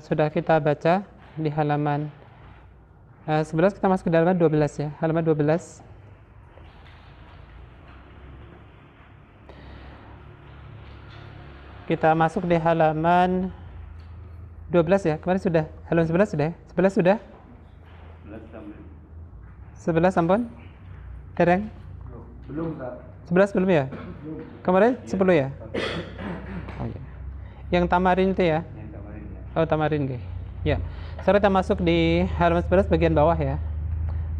sudah kita baca di halaman 11. Kita masuk ke halaman 12 ya, halaman 12. Kita masuk di halaman 12 ya. Kemarin sudah halaman 11 sudah ya? 11 sudah? 11 ampun? Tereng? Belum, Kak. 11 belum ya? Kemarin 10 ya? Oh, ya. Yang tamarin itu ya? Yang kemarin ya. Oh, tamarin guys. Ya. Sekarang kita masuk di halaman 11 bagian bawah ya.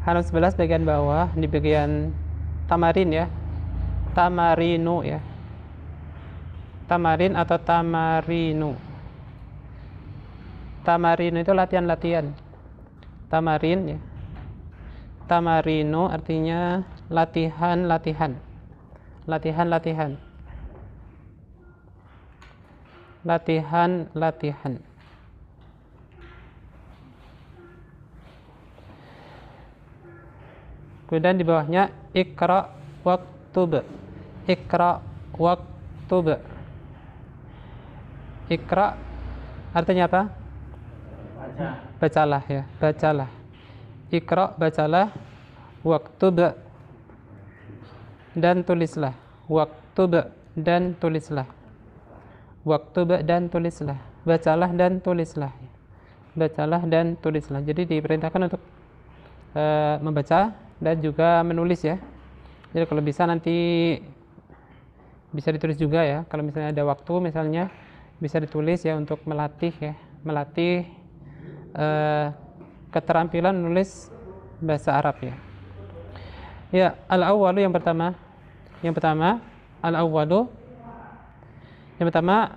Halaman 11 bagian bawah di bagian tamarin ya. Tamarinu ya. Tamarin atau tamarinu. Tamarinu itu latihan-latihan. Tamarin ya. Tamarinu artinya latihan-latihan. Latihan-latihan. Latihan-latihan. Kemudian di bawahnya Iqra waktub. Iqra waktub. Iqra artinya apa? Baca. Bacalah ya, bacalah. Iqra, bacalah. Waktub, dan tulislah. Waktub, dan tulislah. Waktub, dan tulislah. Bacalah dan tulislah. Bacalah dan tulislah. Jadi diperintahkan untuk membaca dan juga menulis ya. Jadi kalau bisa nanti bisa ditulis juga ya. Kalau misalnya ada waktu misalnya bisa ditulis ya untuk melatih ya, melatih keterampilan menulis bahasa Arab ya. Ya, al-awwalu yang pertama. Yang pertama, al-awwalu. Yang pertama,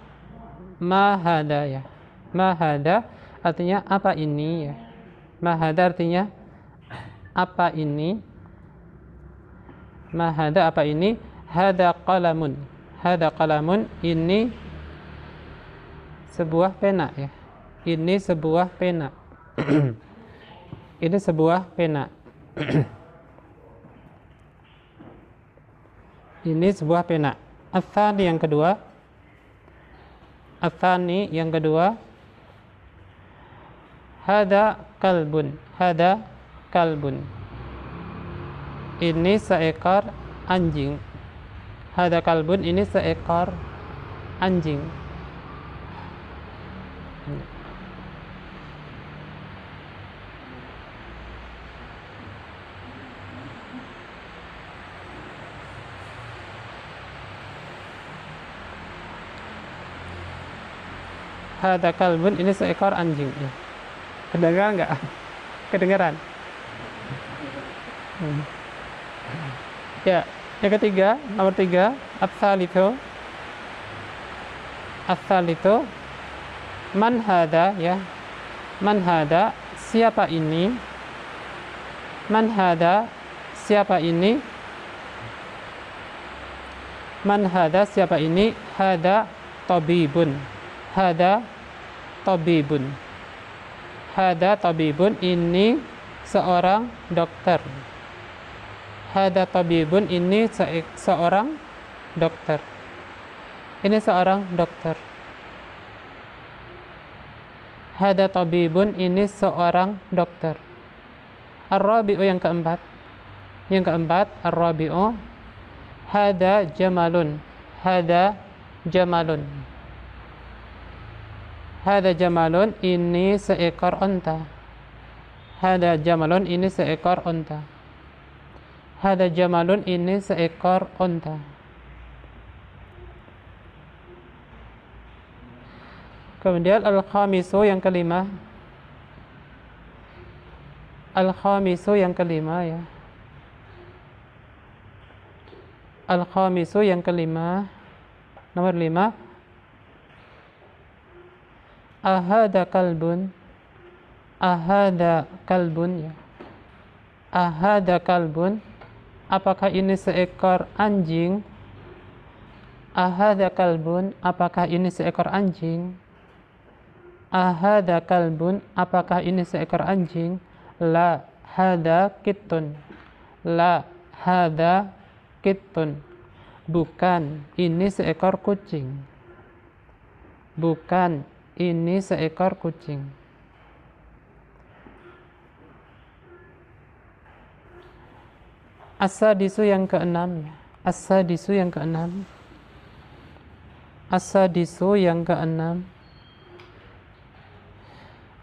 ma hada ya. Ma hada artinya apa ini ya. Ma hada artinya apa ini. Ma hada apa ini? Hada qalamun. Hada qalamun, ini sebuah pena ya. Ini sebuah pena. Ini sebuah pena. Ini sebuah pena. Ats-tsani yang kedua. Ats-tsani yang kedua. Hada kalbun. Hada kalbun. Ini seekor anjing. Hada kalbun, ini seekor anjing. Hada kalbun, ini seekor anjing. Kedengaran nggak? Kedengaran? Ya, yang ketiga, nomor 3, ats-tsalitsu. Ats-tsalitsu, man hada ya. Man hada, siapa ini? Man hada, siapa ini? Man hada, siapa ini? Hada tabibun. Hada tabibun. Hada tabibun, ini seorang dokter. Hada tabibun, ini seorang dokter. Ini seorang dokter. Hada tabibun, ini seorang dokter. Ar-rabi'u yang keempat. Yang keempat, ar-rabi'u. Hada jamalun. Hada jamalun. Hada jamalun, ini seekor onta. Hada jamalun, ini seekor onta. Hada jamalun, ini seekor onta. Kemudian al-khamisu yang kelima. Al-khamisu yang kelima ya. Al-khamisu yang kelima. Nomor 5. Ahada kalbun. Ahada kalbun ya. Ahada kalbun, apakah ini seekor anjing? Ahada kalbun, apakah ini seekor anjing? Ahada kalbun, apakah ini seekor anjing? La hada kittun. La hada kittun, bukan, ini seekor kucing. Bukan, Ini seekor kucing. As-sadisu yang keenam. As-sadisu yang keenam. As-sadisu yang keenam.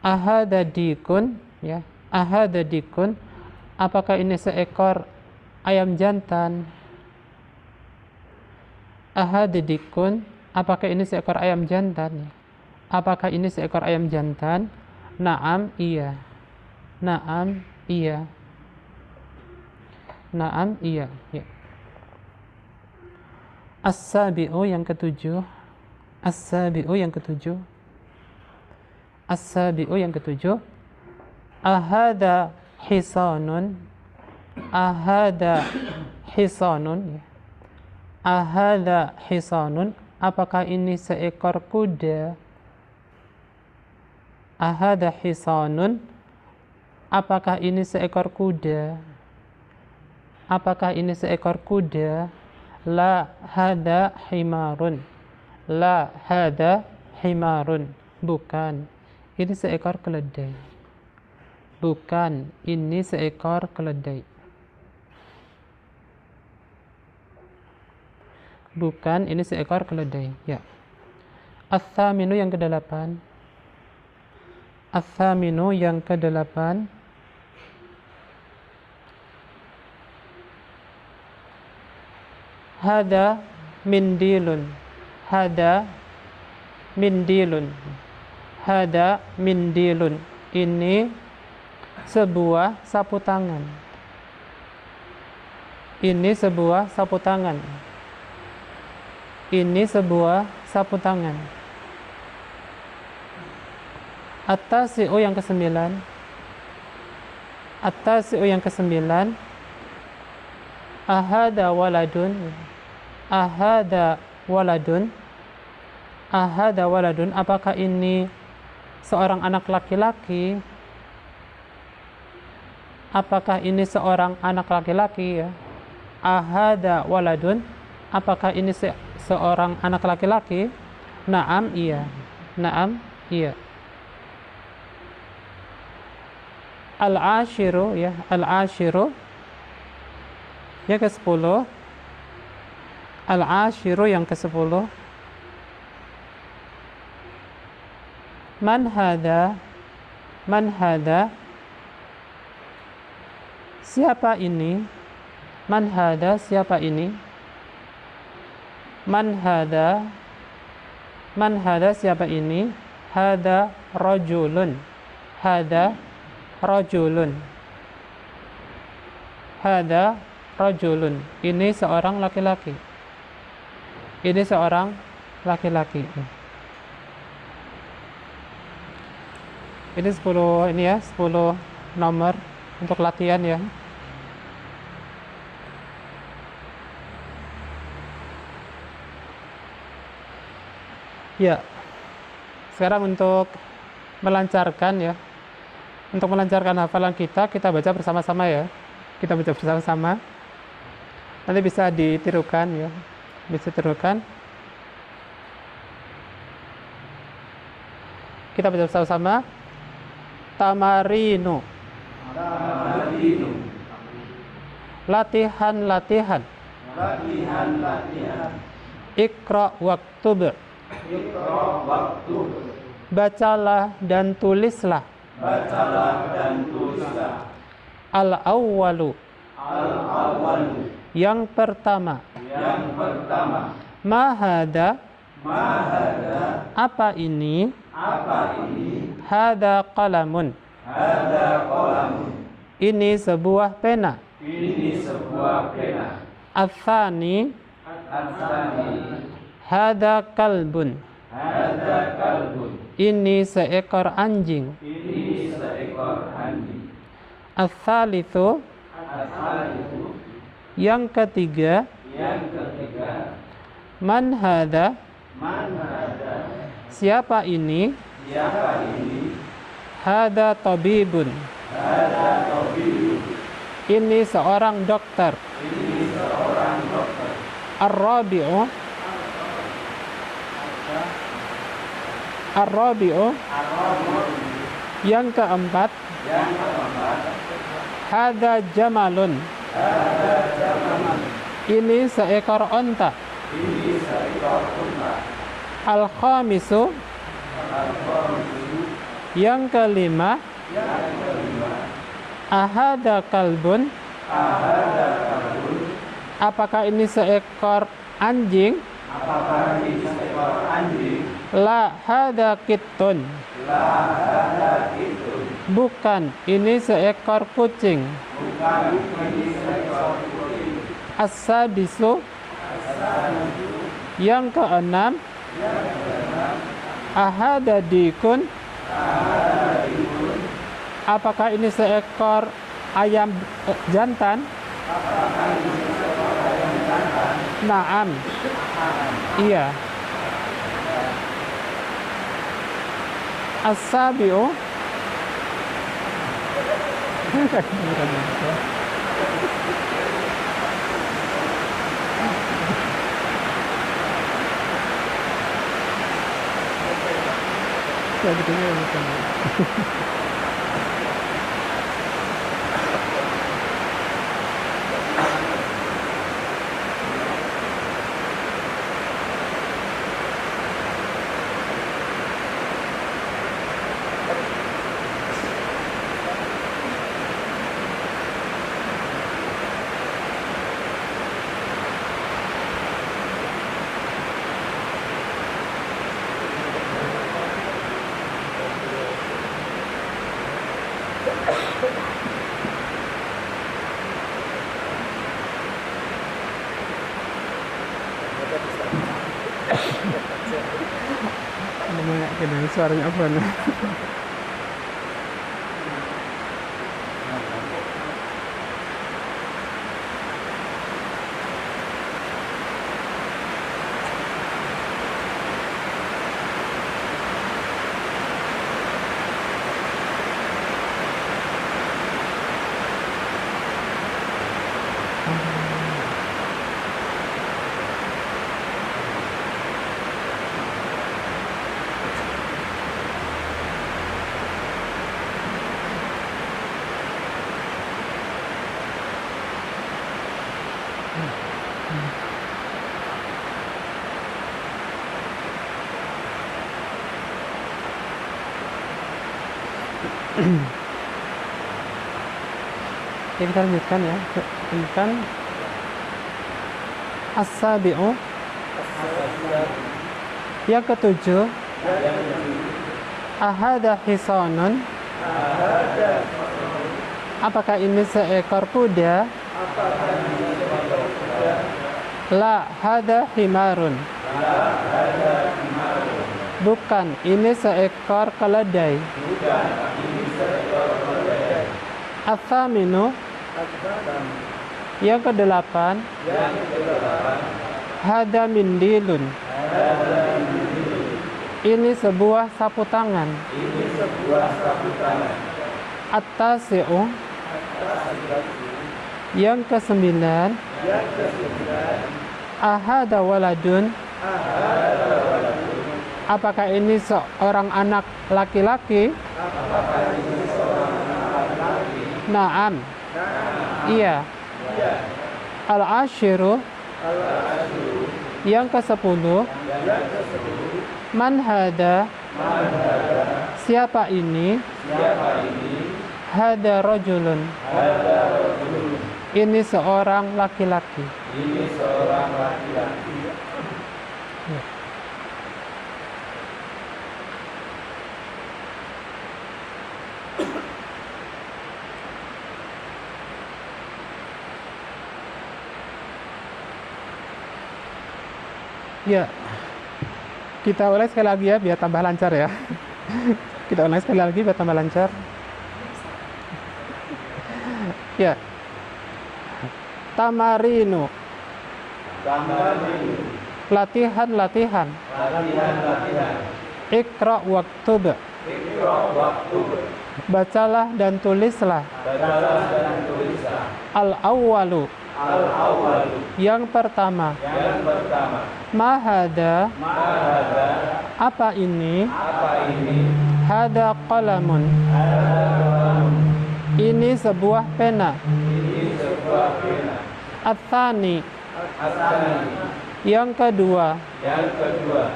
Ahada dikun, ya. Ahada dikun. Apakah ini seekor ayam jantan? Ahada dikun. Apakah ini seekor ayam jantan? Apakah ini seekor ayam jantan? Naam, iya. Naam, iya. Naam, iya. Ya. As-sabi'u yang ketujuh. As-sabi'u yang ketujuh. As-sabi'u yang ketujuh. Ahada hisanun. Ahada hisanun. Ahada hisanun. Apakah ini seekor kuda? Ahada hisanun. Apakah ini seekor kuda? Apakah ini seekor kuda? La hada himarun. La hada himarun. Bukan, ini seekor keledai. Bukan, ini seekor keledai. Bukan, ini seekor keledai. Ya. Ats-tsaminu yang kedelapan. Ats-tsaminu yang kedelapan. Hada mindilun. Hada mindilun. Hada mindilun. Ini sebuah sapu tangan. Ini sebuah sapu tangan. Ini sebuah sapu tangan. At-tasi'u yang kesembilan. At-tasi'u yang kesembilan. Ahada waladun. Ahada waladun. Ahada waladun. Apakah ini seorang anak laki-laki? Apakah ini seorang anak laki-laki, ya? Ahada waladun. Apakah ini seorang anak laki-laki? Naam, iya. Naam, iya. Al-ashiru, ya. Al-ashiru yang ke-10. Al-ashiru yang ke-10. Man hada? Man hada? Siapa ini? Man hada? Siapa ini? Man hada? Man hada? Siapa ini? Hada rajulun. Hada rajulun. Hada rajulun. Ini seorang laki-laki. Ini seorang laki-laki. Ini 10 ini ya, 10 nomor untuk latihan ya. Ya. Sekarang untuk melancarkan ya. Untuk melancarkan hafalan kita baca bersama-sama ya. Kita baca bersama-sama. Nanti bisa ditirukan ya. Bisa ditirukan. Kita baca bersama-sama. Tamarinu. Tamarinu. Latihan-latihan. Latihan-latihan. Iqra waktub. Iqra waktub. Bacalah dan tulislah. Bacalah dan tulislah. Al-awwalu. Al-awwalu. Yang pertama. Yang pertama. Mahada. Mahada. Apa ini? Apa ini? Hada qalamun. Hada qalamun. Ini sebuah pena. Ini sebuah pena. Ats-tsani. Ats-tsani. Hada kalbun. Hada kalbun. Ini seekor anjing. Ini seekor anjing. Ats-tsalitsu. Ats-tsalitsu. Yang ketiga. Yang ketiga. Man hada. Man hada. Siapa ini? Siapa ini? Hada tabibun. Hada tabibun. Ini seorang dokter. Ini seorang dokter. Ar-rabi'u. Ar-rabi'u, yang keempat, hadza jamalun, ini seekor onta. Al-khamisu, yang kelima, ahada kalbun, apakah ini seekor anjing? La hada kittun, bukan, ini seekor kucing. As-sadisu, yang keenam, ahada dikun, apakah ini seekor ayam jantan? Naam, iya. As-sabi'u, suaranya apa nih? Oke, kita lanjutkan ya. Lanjutkan. As-sabi'u, yang ketujuh, ahada hisanun, apakah ini seekor kuda? La hada himarun, bukan, ini seekor keledai. As-saminu, yang kedelapan, hada mindilun, ini sebuah sapu tangan. At-tasi'u, yang kesembilan, ahada waladun, apakah ini seorang anak laki-laki? Naam, iya. Al-ashiru, yang ke-10, man hada, siapa ini? Hada rajulun, ini seorang laki-laki. Ya, kita ulang sekali lagi ya biar tambah lancar ya. Kita ulang sekali lagi biar tambah lancar. Ya, tamarinu, latihan. Iqra waktub, bacalah dan tulislah. Al-awwalu, Al-awwalu. Yang pertama. Yang pertama. Ma hada. Ma hadza. Apa ini? Apa ini? Hada qalamun. Ini sebuah pena. Ini sebuah pena. Atsani. Asani. Yang kedua. Yang kedua.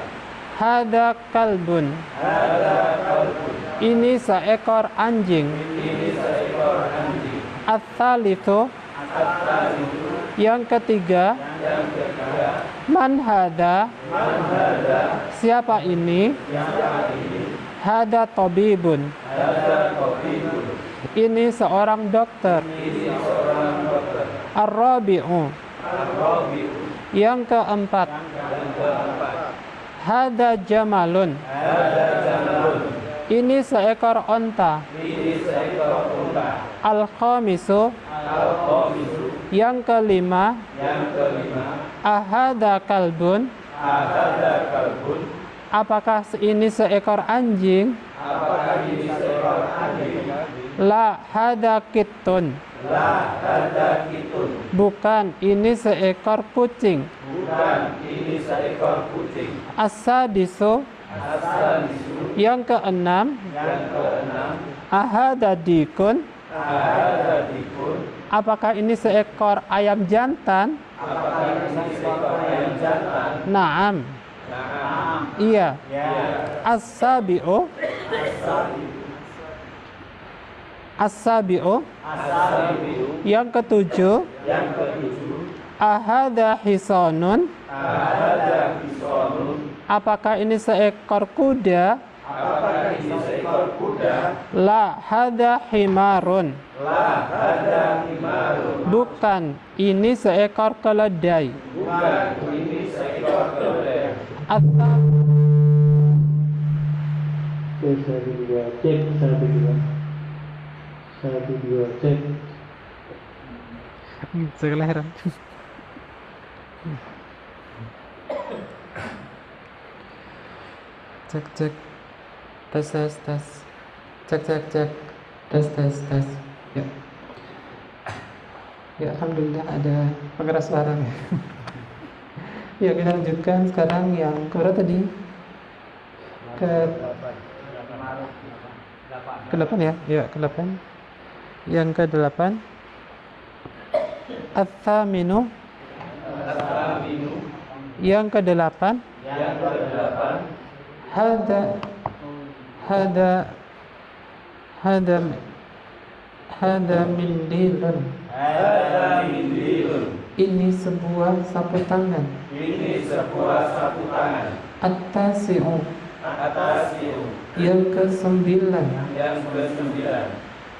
Hada kalbun. Hadza kalbun. Ini seekor anjing. Ini seekor anjing. Ats-tsalitsu. Asani. Yang ketiga. Yang ketiga. Man hada. Man hadza. Siapa ini? Siapa ini? Hada tabibun. Hadza tabibun. Ini seorang dokter. Ini seorang dokter. Ar-rabi'u. Ar-rabi'u. Yang keempat. Yang keempat. Hada jamalun. Hadza jamalun. Ini seekor onta. Ini seekor unta. Al-khamisu. Al-khamisu. Yang kelima. Yang kelima. Ahada kalbun. Hadza kalbun. Apakah ini seekor anjing? Apakah ini seekor anjing? La hada kittun. La hadza kitun. Bukan, ini seekor kucing. Bukan, ini seekor kucing. As-sadisu. As-sadisu. Yang keenam. Yang keenam. Ahada dikun. Hadza dikun. Apakah ini seekor ayam jantan? Apakah ini seekor ayam jantan? Naam. Naam. Iya. Ya. As-sabi'u. As-sabi'u. As-sabiu. Yang ketujuh. Yang ketujuh. Ahada hisanun. Hadza hisonun. Apakah ini seekor kuda? Apakah ini seekor kuda? La hada himarun. La hadza himarun. Bukan, ini seekor keledai. Bukan, ini seekor keledai. Atau Satu dua cek, satu dua cek. sekelahiran. Cek cek. Tes tes tes. Cek cek cek. Tes tes tes. Ya. Ya, alhamdulillah ada pengeras suara. Ya, kita lanjutkan sekarang yang keberapa tadi? Ke-8 ya? Ya, ke-8. Yang ke-8. Ats-tsaminu. Yang ke-8. Yang ke-8. Hada mindilun. Hadza mindilun. Ini sebuah sapu tangan. Ini sebuah sapu tangan. At-tasi'u. Atasiu. Yang ke-9. Yang ke-9.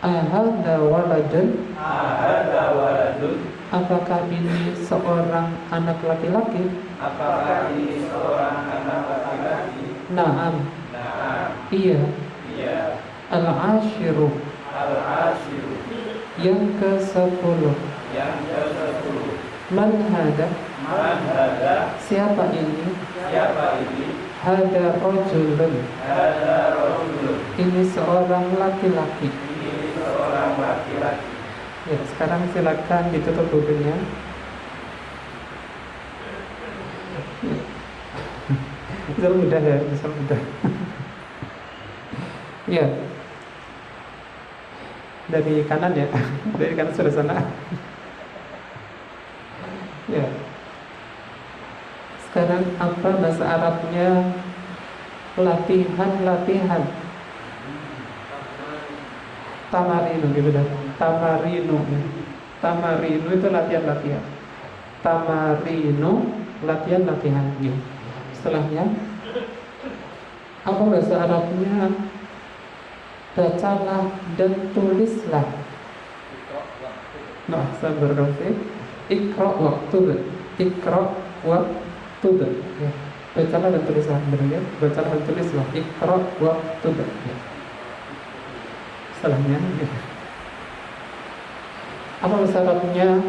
Ahada waladun. Hadza waladun. Apakah ini seorang anak laki-laki? Apakah ini seorang anak laki-laki? Naam. Naam. Iya. Iya. Al-ashiru. Al-ashiru. Yang ke-10. Yang ke-10. Man hada. Man hadza. Siapa ini? Siapa ini? Hada rajulun. Hadza rajulun. Ini seorang laki-laki. Ini seorang laki-laki. Ya, sekarang silakan ditutup bukunya. Bisa mudah ya, bisa mudah. Ya. Dari kanan ya, dari kanan sudah sana. Ya. Sekarang apa bahasa Arabnya latihan? Tamarinu gitu dah. Tamarinu itu latihan. Tamarinu latihan gitu. Setelahnya apa bahasa Arabnya? Bacalah dan tulislah. Nah, sabar kasih. Iqra waktub. Ya. Bacalah dan tulislah, benar ya? Bacalah dan tulislah. Iqra waktub. Ya. Salahnya. Apa bahasa Arabnya?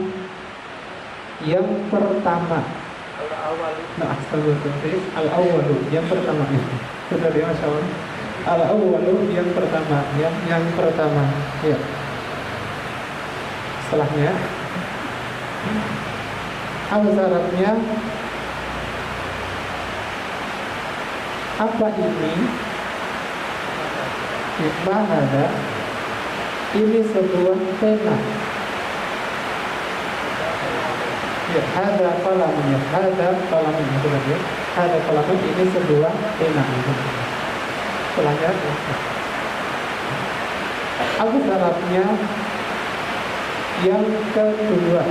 Yang pertama. Nah, al-awwalu yang pertama. Benar ya, Masya Allah. Al-awwalu yang pertama, yang pertama. Ya. Setelahnya Bahasa Arabnya apa ini? Mahada, ini sebuah pena. Ya, ada kalamunya, ada kalamunya, sebenarnya. Ada kalamun ini sebuah pena. Selanjutnya, bahasa Arabnya yang kedua.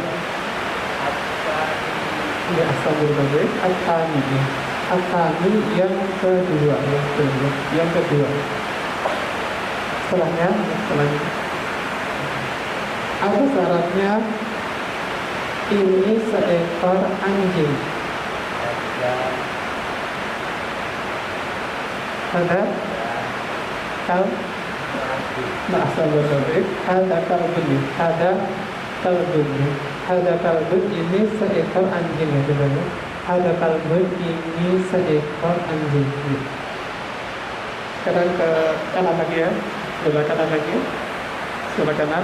Ya, asal berbalik, atani. Atani yang kedua, yang kedua. Setelahnya, bahasa Arabnya ini seekor anjing. Ada kal, asal berbalik. Ada kalbun, ada kalbun. Ada kalbun ini seekor anjing ya teman-teman. Ada kalbun ini seekor anjing. Sekarang ke kanan lagi ya. Sebelah kanan lagi. Sebelah kanan.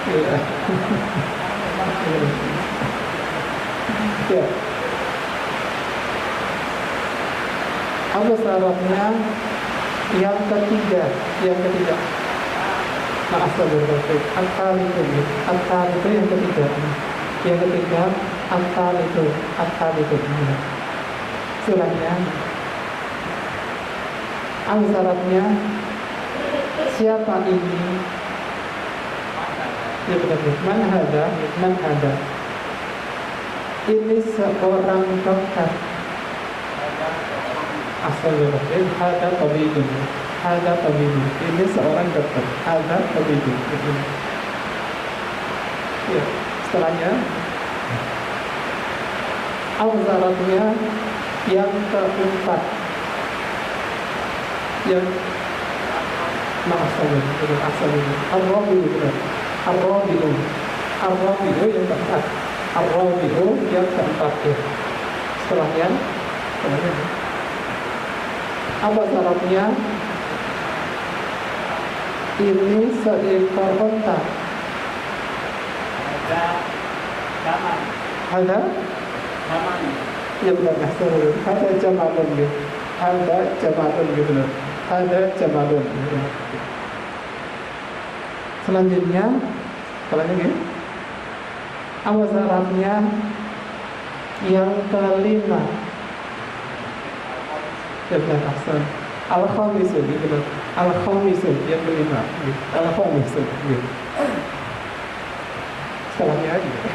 Iya. Ya. Bahasa Arabnya yang ketiga, yang ketiga. Maaf berarti akal itu yang ketiga. Yang ketiga akal itu. Selanjutnya Arabnya siapa ini? Ya benar. Man hada. Ini seorang dokter. Asal berarti hada tabibun. Ada tabibun. Ini seorang dokter. Ada tabibun. Ya, setelahnya Arabnya yang keempat. Yang Ar-Rabi'u yang keempat. Ar-Rabi'u yang keempat ya. Setelahnya Arabnya ini seekor onta. Ada ya benar ada jamalun gitu. Ada jamalun gitu loh. Ada jamalun. Selanjutnya Arabnya yang kelima. Ya benar asal. Al-Khamisu gitu. Al-Khamisu yang kelima. Al-Khamisu gitu. Setelahnya gitu.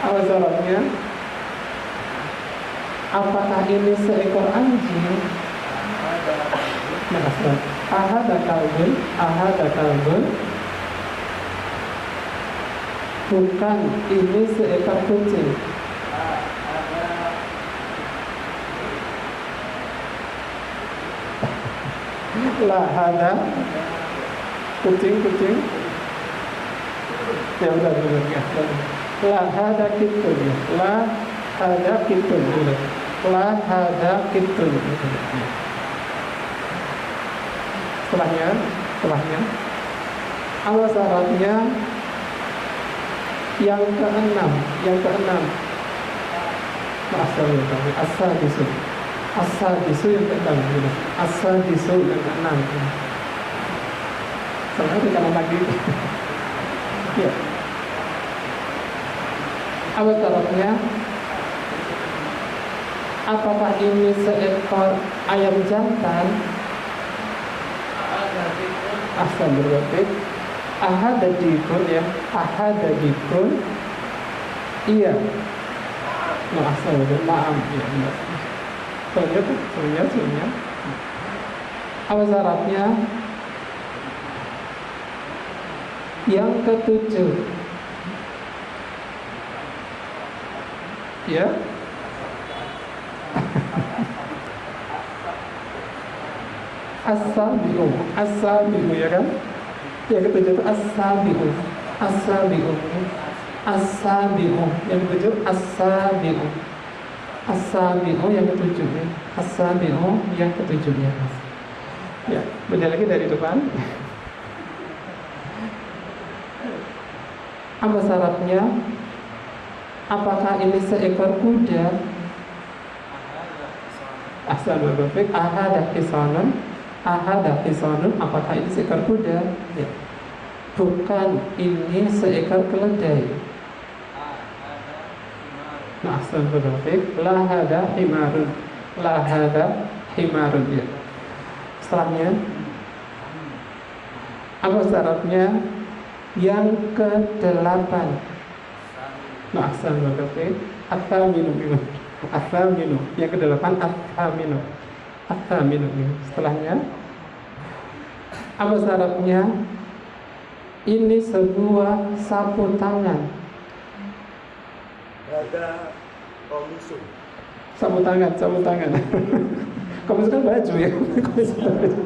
Arabnya apakah ini seekor anjing? Nah, ahada kalbun. Bukan, ini seekor kucing. Lah hada kucing. Ya udah ya. La hada kitun. La hada kitun. La hada kitun. Setelahnya Arabnya yang keenam. As-sadisu yang keenam. As-sadisu yang keenam. Sebenarnya di kanan lagi. Ya. Arabnya apakah ini seekor ayam jantan? Asal berarti ahada dikun ya. Ahada dikun. Iya. Asal maaf ya. Sebenarnya Arabnya yang ketujuh. Ya. As-sabi'u ya kan? Yang ketujuh itu as-sabi'u. Yang ketujuh as-sabi'u. As-sabi'u yang ketujuh ya. As-sabi'u yang ketujuh ya. Ya, beda lagi dari depan. Apa syaratnya? Apakah ini seekor kuda? Ahsanul Rafiq. Ahada hisanun. Ahada hisanun. Apakah ini seekor kuda? Ya. Bukan, ini seekor keledai. Ahsanul Rafiq. La hada himarun. La hada himarun. Ya. Setelahnya, apa syaratnya? Yang ke-8. Ahsanul Rafiq. At-thaminu. At-thaminu. Yang ke-8 at-thaminu. At-thaminu. Setelahnya, apa syaratnya? Ini sebuah sapu tangan. Ada komisu. Sapu tangan. Komisu kan baju ya. Komisu kan baju.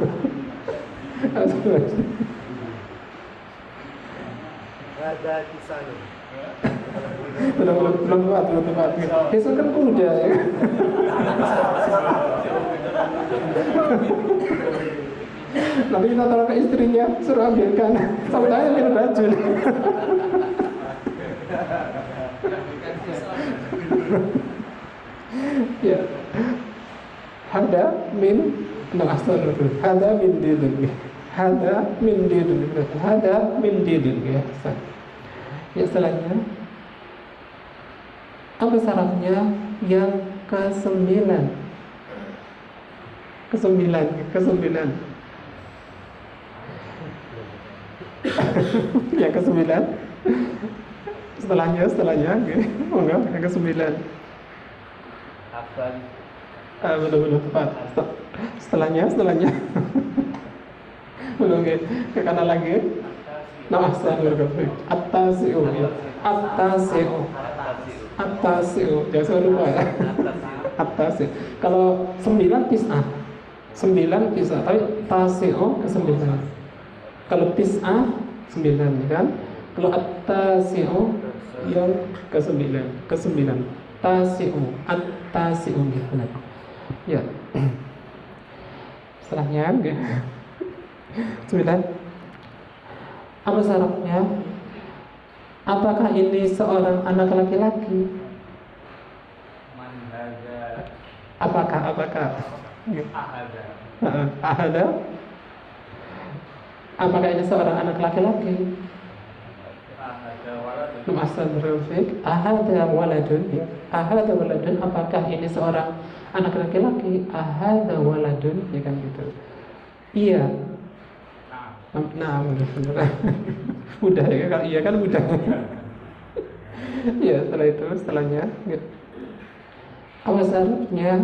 Ada kisanu. Belum tepat. Besok kan kuda ya. Nanti kita tolong ke istrinya, suruh ambilkan sapu tangan ambil baju. Ya. Hada min hada min didin. Hada min didin. Hada min didin ya. Ya, setelahnya, apa syaratnya? Yang ke-9. Yang ke-9. Setelahnya, enggak, yang ke-9. Belum tepat. Setelahnya. Belum ke kanan lagi. Nah, ahsanul Rafiq. At-tasi'u. Jangan lupa ya. At-tasi'. Kalau 9 tis'ah. 9 tis'ah, tapi tasi'u ke-9. Kalau tis'ah 9 kan? Kalau at-tasi'u yang ke-9. Tasi'u. At-tasi'u gitu benar. Ya. Setelahnya 9. Apa syaratnya? Apakah ini seorang anak laki-laki? Apakah? Ahada. Apakah ini seorang anak laki-laki? Ahada waladun. Apakah ini seorang anak laki-laki? Ahada waladun. Ya kan gitu. Iya. Nah, benar. Mudah ya, kalau iya kan mudah. Ya, setelahnya gitu. Apa syaratnya?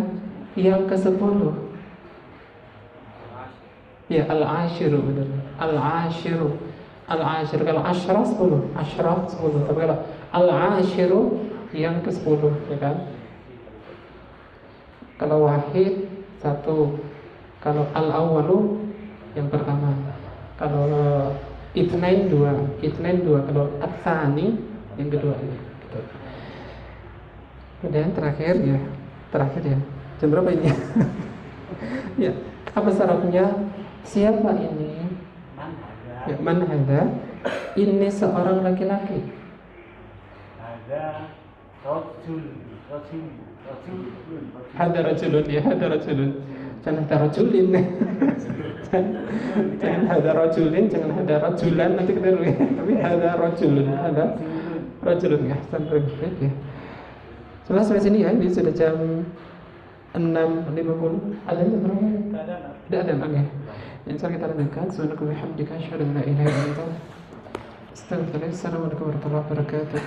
Yang ke-10. Ya, al-ashiru benar. Al-ashiru. Kalau asyra 10. Tapi kalau al-ashiru yang ke-10 ya kan? Kalau wahid 1. Kalau al-awwalu yang pertama. Kalau itnain 2. Kalau at-tsani yang kedua ya. Gitu. Kemudian terakhir ya. Jam berapa ini? Ya, apa syaratnya? Siapa ini? Ya, man hada? Ini seorang laki-laki. Ada rajul. Hada rajulun. Jangan hada rajulin. Jangan hada rajulin, jangan hada rajulan, nanti keliru ya. Tapi hada rajulun ya. Sampai ya. Sampai sini ya. Ini sudah jam 6.50. Ada jam berapa? Tidak ada. Oke. Insya kita lanjutkan. Subhanaka wa bihamdika asyhadu an la ilaha illa anta astaghfiruka. Assalamualaikum warahmatullahi wabarakatuh.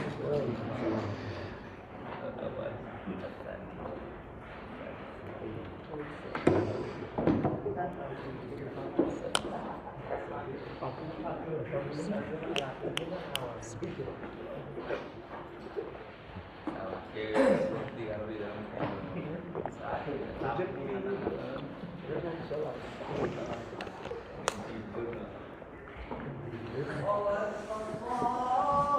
Oh,